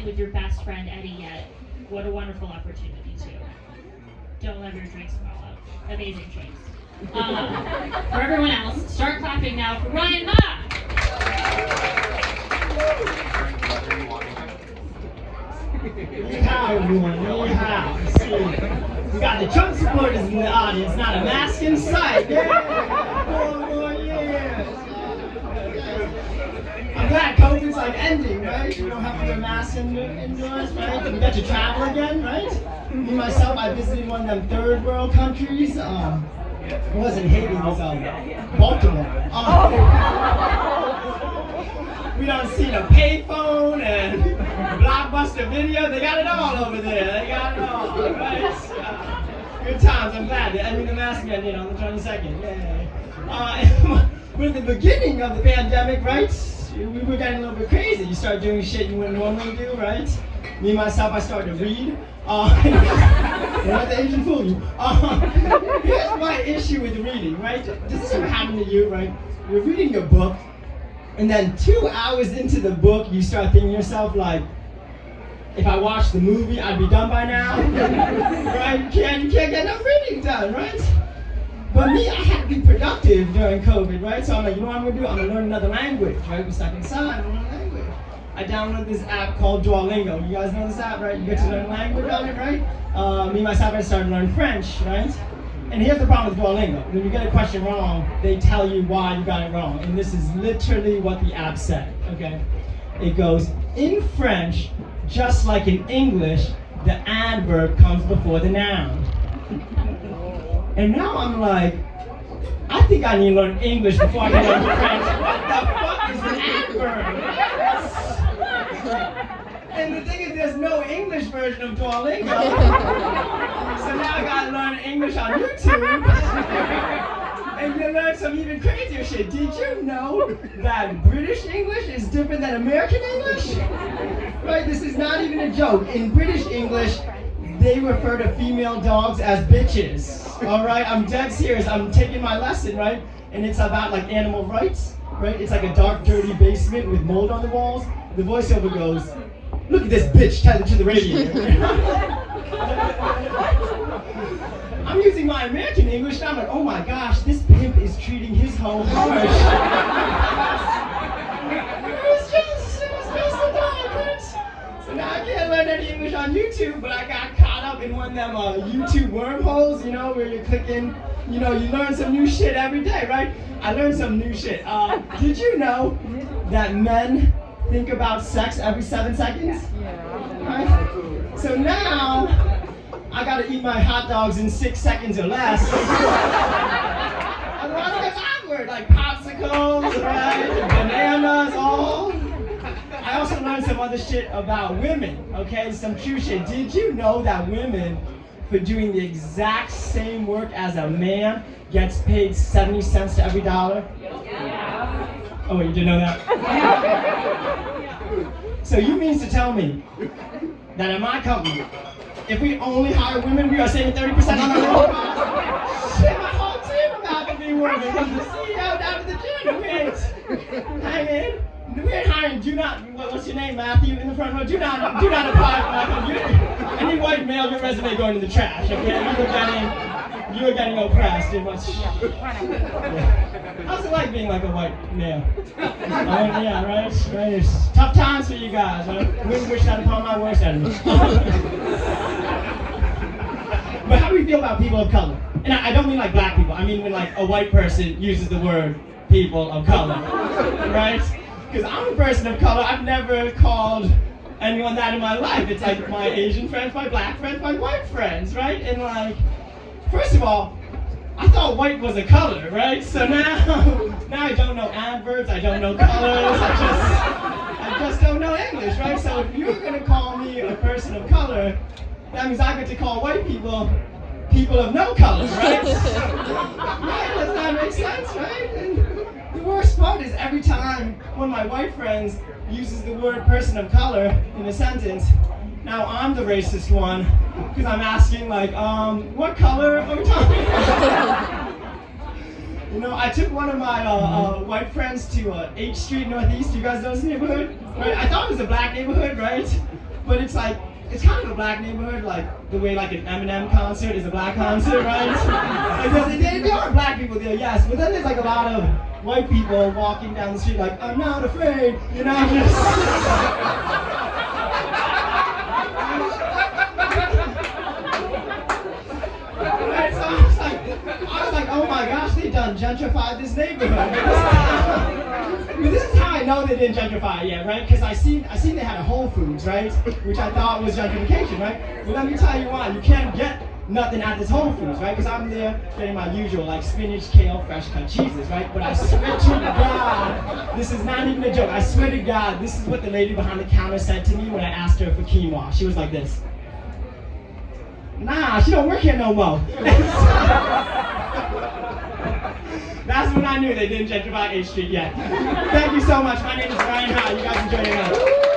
with your best friend Eddie yet, what a wonderful opportunity to. Don't let your drinks fall out. Amazing choice. For everyone else, start clapping now for Ryan Ma. Ni hao, everyone. Ni hao. See, we got the Trump supporters in the audience, not a mask in sight. Yeah. 4 more years. I'm glad COVID's like ending, right? We don't have to wear masks indoors, right? We got to travel again, right? Me myself, I visited one of them third world countries. It wasn't Haiti, it was Baltimore. We don't see the payphone and Blockbuster Video. They got it all over there. They got it all, right? Good times. I'm glad they're ending the mask mandate on the 22nd. Yay. We're at the beginning of the pandemic, right? We were getting a little bit crazy. You start doing shit you wouldn't normally do, right? Me, myself, I started to read. Don't let the Asian fool you. Here's my issue with reading, right? Does this ever happen to you, right? You're reading your book, and then 2 hours into the book, you start thinking to yourself, like, if I watched the movie, I'd be done by now. Right? You can't get enough reading done, right? But me, I had to be productive during COVID, right? So I'm like, you know what I'm gonna do? I'm gonna learn another language, right? We're stuck inside, I'm gonna learn a language. I downloaded this app called Duolingo. You guys know this app, right? You get to learn a language on it, right? Me, myself, I started to learn French, right? And here's the problem with Duolingo. When you get a question wrong, they tell you why you got it wrong. And this is literally what the app said, okay? It goes, in French, just like in English, the adverb comes before the noun. And now I'm like, I think I need to learn English before I can learn French. What the fuck is an adverb? And the thing is, there's no English version of Duolingo. So now I gotta learn English on YouTube. And you learn some even crazier shit. Did you know that British English is different than American English? Right, this is not even a joke. In British English, they refer to female dogs as bitches. Alright, I'm dead serious. I'm taking my lesson, right? And it's about like animal rights, right? It's like a dark, dirty basement with mold on the walls. The voiceover goes, look at this bitch tethered to the radiator. I'm using my American English and I'm like, oh my gosh, this pimp is treating his hoe harsh. It was just a dog, right? So now I can't learn any English on YouTube, but I got caught up in one of them YouTube wormholes, you know, where you're clicking, you know, you learn some new shit every day, right? I learned some new shit. Did you know that men think about sex every 7 seconds? Yeah. Right? So now, I gotta eat my hot dogs in 6 seconds or less. Otherwise it gets awkward, like popsicles, right? Bananas, all. I also learned some other shit about women, okay? Some true shit. Did you know that women, for doing the exact same work as a man, gets paid 70 cents to every dollar? Yeah. Oh, wait, you didn't know that? So you mean to tell me that in my company, if we only hire women, we are saving 30% on our own costs? Shit, my whole team about to be women. From the CEO down to the janitor. I mean, we ain't hiring, what's your name, Matthew, in the front row? Do not apply for my company. Any white male, your resume going in the trash, okay? You are getting oppressed in much. Yeah. How's it like being like a white male? Yeah, right? It's tough times for you guys, right? Wouldn't wish that upon my worst enemy. But how do we feel about people of color? And I don't mean like black people. I mean when like a white person uses the word people of color, right? Because I'm a person of color. I've never called anyone that in my life. It's like my Asian friends, my black friends, my white friends, right? And like, first of all, I thought white was a color, right? So now I don't know adverbs, I don't know colors, I just don't know English, right? So if you're gonna call me a person of color, that means I get to call white people people of no color, right? Right? Does that make sense, right? And the worst part is every time one of my white friends uses the word person of color in a sentence, now I'm the racist one, because I'm asking like, what color are we talking about? You know, I took one of my white friends to H Street Northeast. You guys know this neighborhood? Right? I thought it was a black neighborhood, right? but it's like, it's kind of a black neighborhood, like the way like an Eminem concert is a black concert, right? Like, there are black people there, yes, but then there's like a lot of white people walking down the street like, I'm not afraid, you know, just... Right, so I was like, oh my gosh, they done gentrified this neighborhood. But this is how I know they didn't gentrify it yet, right? Because I seen they had a Whole Foods, right? Which I thought was gentrification, right? But let me tell you why. You can't get nothing at this Whole Foods, right? Because I'm there getting my usual, like spinach, kale, fresh cut cheeses, right? But I swear to God, this is not even a joke. I swear to God, this is what the lady behind the counter said to me when I asked her for quinoa. She was like this. Nah, she don't work here no more. That's when I knew they didn't gentrify 8th Street yet. Thank you so much. My name is Ryan Howard. You guys enjoy your night.